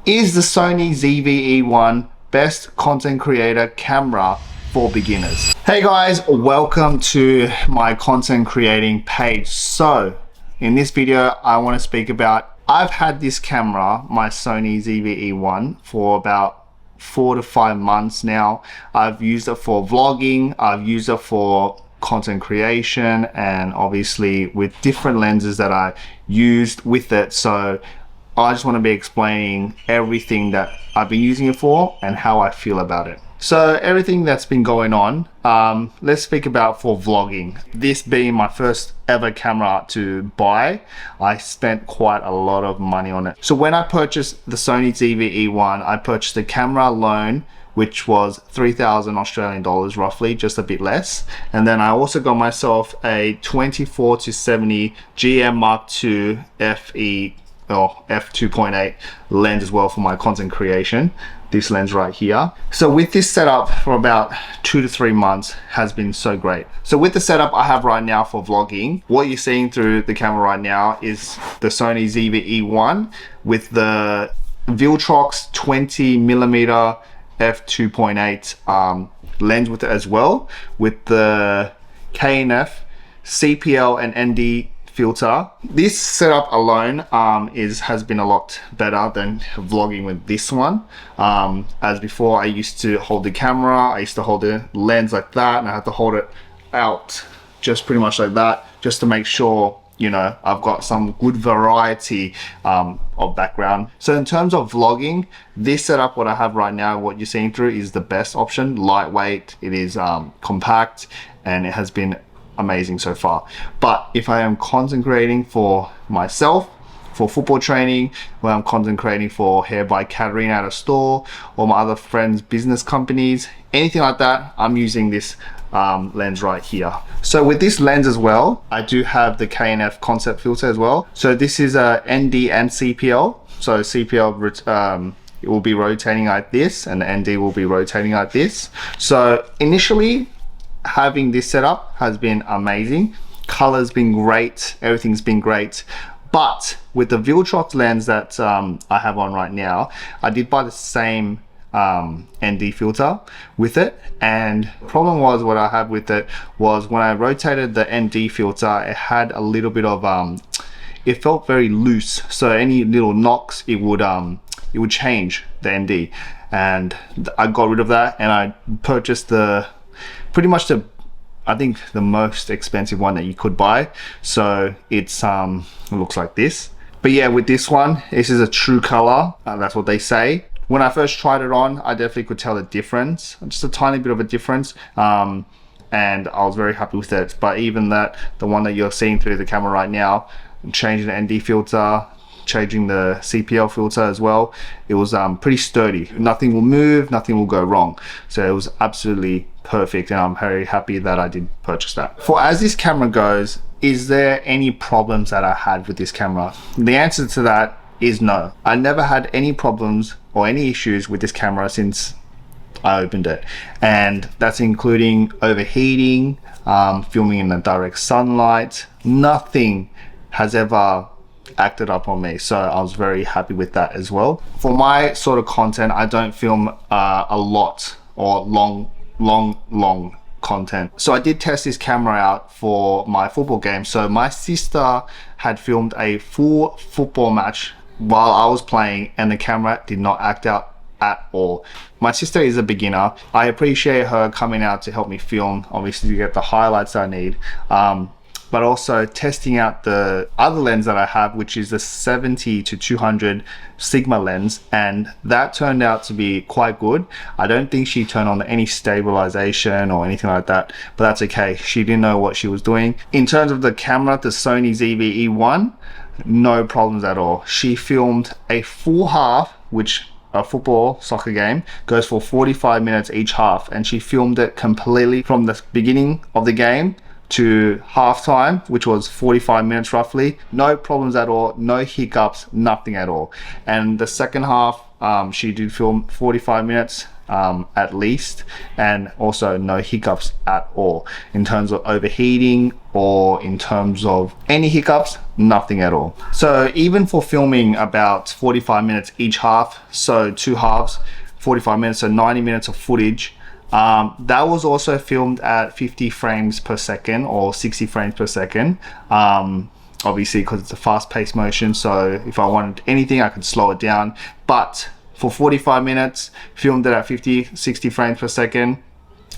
Is the Sony ZV-E1 best content creator camera for beginners? Hey guys, welcome to my content creating page. So in this video, I want to speak about, I've had this camera, my Sony ZV-E1, for about 4 to 5 months now. I've used it for vlogging, I've used it for content creation, and obviously with different lenses that I used with it. So I just want to be explaining everything that I've been using it for and how I feel about it. So everything that's been going on, let's speak about for vlogging. This being my first ever camera to buy, I spent quite a lot of money on it. So when I purchased the Sony ZV-E1, I purchased the camera alone, which was 3,000 Australian dollars roughly, just a bit less. And then I also got myself a 24 to 70 GM Mark II FE or f2.8 lens as well for my content creation. This lens right here. So with this setup for about 2 to 3 months has been so great. So with the setup I have right now for vlogging, what you're seeing through the camera right now is the Sony ZV-E1 with the Viltrox 20mm f2.8 lens with it as well, with the K&F CPL and ND filter. This setup alone has been a lot better than vlogging with this one. As before, I used to hold the camera, I used to hold the lens like that, and I had to hold it out just pretty much like that, just to make sure, you know, I've got some good variety of background. So in terms of vlogging, this setup, what I have right now, what you're seeing through, is the best option. Lightweight, it is compact, and it has been amazing so far. But if I am content creating for myself, for football training, when I'm content creating for Hair by Katarina at a store, or my other friends' business companies, anything like that, I'm using this lens right here. So with this lens as well, I do have the K&F concept filter as well. So this is a ND and CPL. So CPL it will be rotating like this, and the ND will be rotating like this. So initially, having this setup has been amazing. Color's been great, everything's been great. But with the Viltrox lens that I have on right now, I did buy the same ND filter with it, and the problem was, what I had with it was when I rotated the ND filter, it had a little bit of it felt very loose. So any little knocks, it would change the ND, and I got rid of that, and I purchased pretty much I think the most expensive one that you could buy. So it's it looks like this. But yeah, with this one, this is a true color, that's what they say. When I first tried it on, I definitely could tell the difference, just a tiny bit of a difference, and I was very happy with it. But even that, the one that you're seeing through the camera right now, changing the ND filter, changing the CPL filter as well, it was pretty sturdy. Nothing will move, nothing will go wrong. So it was absolutely perfect, and I'm very happy that I did purchase that. For as this camera goes, is there any problems that I had with this camera? The answer to that is no. I never had any problems or any issues with this camera since I opened it, and that's including overheating, filming in the direct sunlight. Nothing has ever acted up on me, so I was very happy with that as well. For my sort of content, I don't film a lot or long content. So I did test this camera out for my football game. So my sister had filmed a full football match while I was playing, and the camera did not act out at all. My sister is a beginner. I appreciate her coming out to help me film, obviously to get the highlights I need, but also testing out the other lens that I have, which is the 70 to 200 Sigma lens, and that turned out to be quite good. I don't think she turned on any stabilization or anything like that, but that's okay. She didn't know what she was doing. In terms of the camera, the Sony ZV-E1, no problems at all. She filmed a full half, which a football soccer game goes for 45 minutes each half, and she filmed it completely from the beginning of the game to halftime, which was 45 minutes roughly. No problems at all, no hiccups, nothing at all. And the second half, she did film 45 minutes at least, and also no hiccups at all in terms of overheating or in terms of any hiccups, nothing at all. So even for filming about 45 minutes each half, so 2 halves, 45 minutes, so 90 minutes of footage, that was also filmed at 50 frames per second or 60 frames per second. Obviously, because it's a fast-paced motion, so if I wanted anything, I could slow it down. But for 45 minutes, filmed it at 50, 60 frames per second,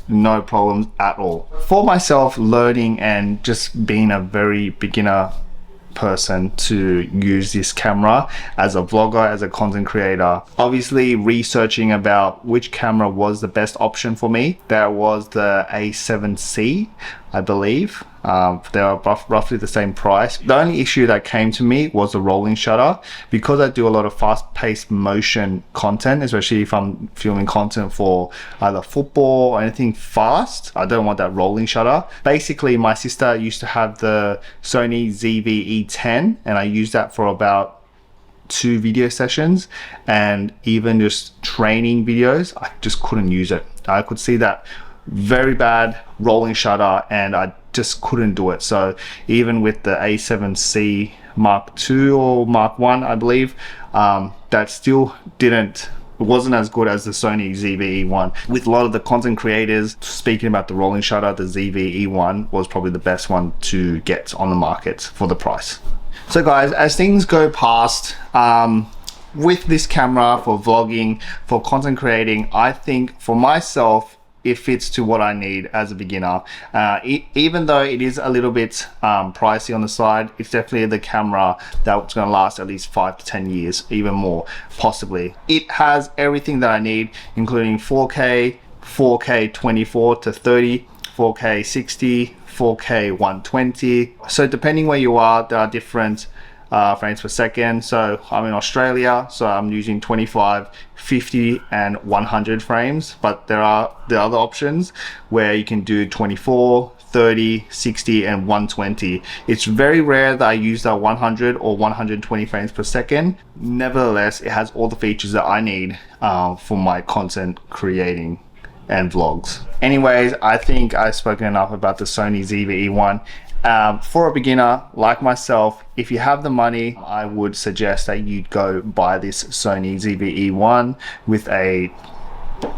no problems at all. For myself, learning and just being a very beginner person to use this camera as a vlogger, as a content creator, obviously researching about which camera was the best option for me, that was the A7C, I believe. They are roughly the same price. The only issue that came to me was the rolling shutter. Because I do a lot of fast-paced motion content, especially if I'm filming content for either football or anything fast, I don't want that rolling shutter. Basically, my sister used to have the Sony ZV-E1, and I used that for about 2 video sessions, and even just training videos, I just couldn't use it. I could see that very bad rolling shutter and I just couldn't do it. So even with the A7C Mark II or Mark 1, I believe, that still it wasn't as good as the Sony ZV-E1. With a lot of the content creators speaking about the rolling shutter, the ZV-E1 was probably the best one to get on the market for the price. So guys, as things go past, with this camera for vlogging, for content creating, I think for myself, it fits to what I need as a beginner. Even though it is a little bit pricey on the side, it's definitely the camera that's gonna last at least 5 to 10 years, even more, possibly. It has everything that I need, including 4K, 4K 24 to 30, 4K 60, 4K 120. So depending where you are, there are different frames per second. So I'm in Australia, so I'm using 25, 50 and 100 frames, but there are the other options where you can do 24, 30, 60 and 120. It's very rare that I use that 100 or 120 frames per second. Nevertheless, it has all the features that I need for my content creating and vlogs. Anyways, I think I've spoken enough about the Sony ZV-E1. For a beginner like myself, if you have the money, I would suggest that you go buy this Sony ZV-E1 with a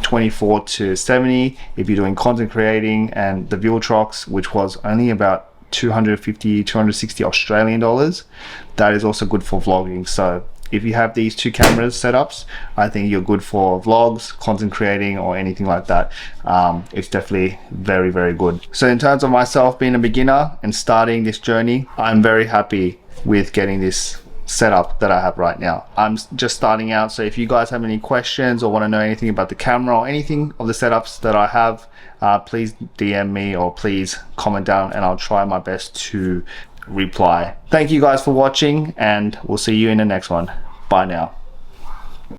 24 to 70 if you're doing content creating, and the Viltrox, which was only about 250, 260 Australian dollars. That is also good for vlogging. So if you have these 2 cameras setups, I think you're good for vlogs, content creating or anything like that. It's definitely very, very good. So in terms of myself being a beginner and starting this journey, I'm very happy with getting this setup that I have right now. I'm just starting out, so if you guys have any questions or want to know anything about the camera or anything of the setups that I have, please DM me or please comment down and I'll try my best to reply. Thank you guys for watching and we'll see you in the next one. Bye now.